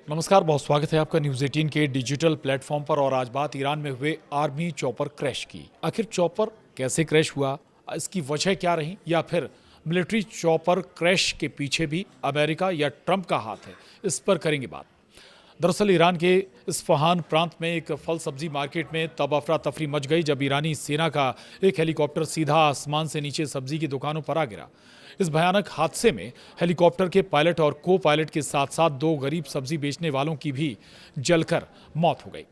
नमस्कार, बहुत स्वागत है आपका न्यूज़ 18 के डिजिटल प्लेटफॉर्म पर। और आज बात ईरान में हुए आर्मी चॉपर क्रैश की। आखिर चॉपर कैसे क्रैश हुआ, इसकी वजह क्या रही, या फिर मिलिट्री चॉपर क्रैश के पीछे भी अमेरिका या ट्रंप का हाथ है, इस पर करेंगे बात। दरअसल ईरान के इस्फहान प्रांत में एक फल सब्जी मार्केट में तब अफरा तफरी मच गई जब ईरानी सेना का एक हेलीकॉप्टर सीधा आसमान से नीचे सब्जी की दुकानों पर आ गिरा। इस भयानक हादसे में हेलीकॉप्टर के पायलट और को पायलट के साथ साथ दो गरीब सब्जी बेचने वालों की भी जलकर मौत हो गई।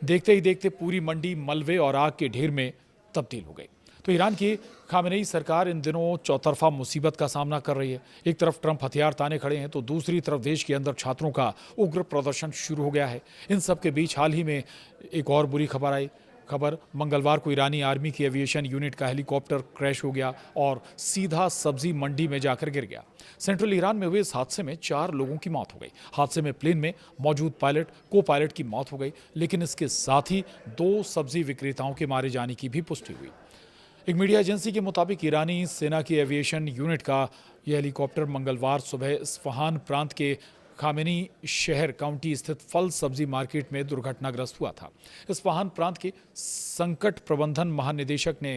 देखते ही देखते पूरी मंडी मलबे और आग के ढेर में तब्दील हो गई। तो ईरान की खामेनेई सरकार इन दिनों चौतरफा मुसीबत का सामना कर रही है। एक तरफ ट्रंप हथियार ताने खड़े हैं, तो दूसरी तरफ देश के अंदर छात्रों का उग्र प्रदर्शन शुरू हो गया है। इन सब के बीच हाल ही में एक और बुरी खबर आई। मंगलवार को ईरानी आर्मी की एविएशन यूनिट का हेलीकॉप्टर क्रैश हो गया और सीधा सब्जी मंडी में जाकर गिर गया। सेंट्रल ईरान में हुए इस हादसे में 4 लोगों की मौत हो गई। हादसे में प्लेन में मौजूद पायलट, को पायलट की मौत हो गई, लेकिन इसके साथ ही 2 सब्जी विक्रेताओं के मारे जाने की भी पुष्टि हुई। एक मीडिया एजेंसी के मुताबिक ईरानी सेना की एविएशन यूनिट का यह हेलीकॉप्टर मंगलवार सुबह इस्फहान प्रांत के खामेनी शहर काउंटी स्थित फल सब्जी मार्केट में दुर्घटनाग्रस्त हुआ था। इस्फहान प्रांत के संकट प्रबंधन महानिदेशक ने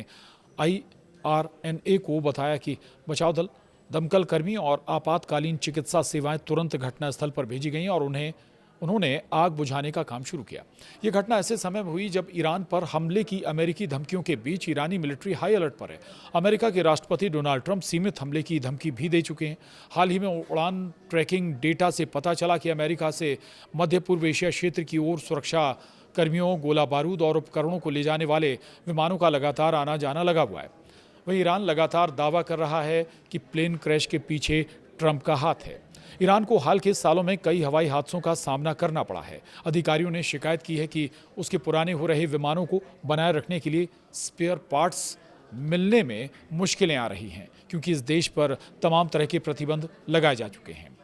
IRNA को बताया कि बचाव दल, दमकल कर्मी और आपातकालीन चिकित्सा सेवाएं तुरंत घटनास्थल पर भेजी गईं और उन्होंने आग बुझाने का काम शुरू किया। यह घटना ऐसे समय में हुई जब ईरान पर हमले की अमेरिकी धमकियों के बीच ईरानी मिलिट्री हाई अलर्ट पर है। अमेरिका के राष्ट्रपति डोनाल्ड ट्रंप सीमित हमले की धमकी भी दे चुके हैं। हाल ही में उड़ान ट्रैकिंग डेटा से पता चला कि अमेरिका से मध्य पूर्व एशिया क्षेत्र की ओर सुरक्षा कर्मियों, गोला बारूद और उपकरणों को ले जाने वाले विमानों का लगातार आना जाना लगा हुआ है। वहीं ईरान लगातार दावा कर रहा है कि प्लेन क्रैश के पीछे ट्रंप का हाथ है। ईरान को हाल के सालों में कई हवाई हादसों का सामना करना पड़ा है। अधिकारियों ने शिकायत की है कि उसके पुराने हो रहे विमानों को बनाए रखने के लिए स्पेयर पार्ट्स मिलने में मुश्किलें आ रही हैं, क्योंकि इस देश पर तमाम तरह के प्रतिबंध लगाए जा चुके हैं।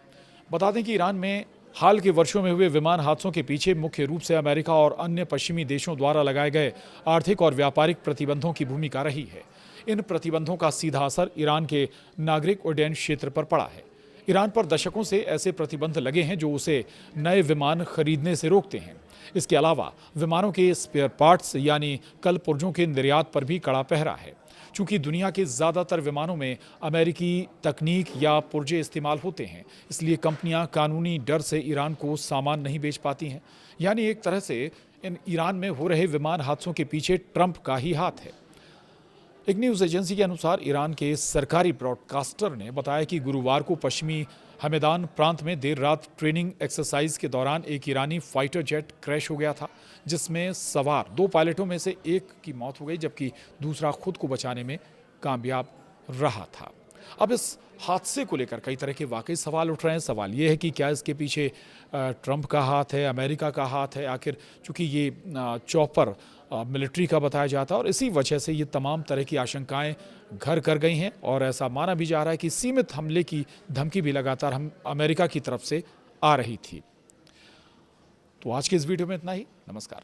बता दें कि ईरान में हाल के वर्षों में हुए विमान हादसों के पीछे मुख्य रूप से अमेरिका और अन्य पश्चिमी देशों द्वारा लगाए गए आर्थिक और व्यापारिक प्रतिबंधों की भूमिका रही है। इन प्रतिबंधों का सीधा असर ईरान के नागरिक उड्डयन क्षेत्र पर पड़ा है। ईरान पर दशकों से ऐसे प्रतिबंध लगे हैं जो उसे नए विमान खरीदने से रोकते हैं। इसके अलावा विमानों के स्पेयर पार्ट्स यानी कल पुर्जों के निर्यात पर भी कड़ा पहरा है। चूंकि दुनिया के ज़्यादातर विमानों में अमेरिकी तकनीक या पुर्जे इस्तेमाल होते हैं, इसलिए कंपनियां कानूनी डर से ईरान को सामान नहीं बेच पाती हैं। यानी एक तरह से इन ईरान में हो रहे विमान हादसों के पीछे ट्रंप का ही हाथ है। एक न्यूज़ एजेंसी के अनुसार ईरान के सरकारी ब्रॉडकास्टर ने बताया कि गुरुवार को पश्चिमी हमेदान प्रांत में देर रात ट्रेनिंग एक्सरसाइज के दौरान एक ईरानी फाइटर जेट क्रैश हो गया था, जिसमें सवार 2 पायलटों में से एक की मौत हो गई, जबकि दूसरा खुद को बचाने में कामयाब रहा था। अब इस हादसे को लेकर कई तरह के वाकई सवाल उठ रहे हैं। सवाल ये है कि क्या इसके पीछे ट्रंप का हाथ है, अमेरिका का हाथ है? आखिर चूंकि ये चॉपर मिलिट्री का बताया जाता है और इसी वजह से ये तमाम तरह की आशंकाएं घर कर गई हैं और ऐसा माना भी जा रहा है कि सीमित हमले की धमकी भी लगातार हम अमेरिका की तरफ से आ रही थी। तो आज के इस वीडियो में इतना ही। नमस्कार।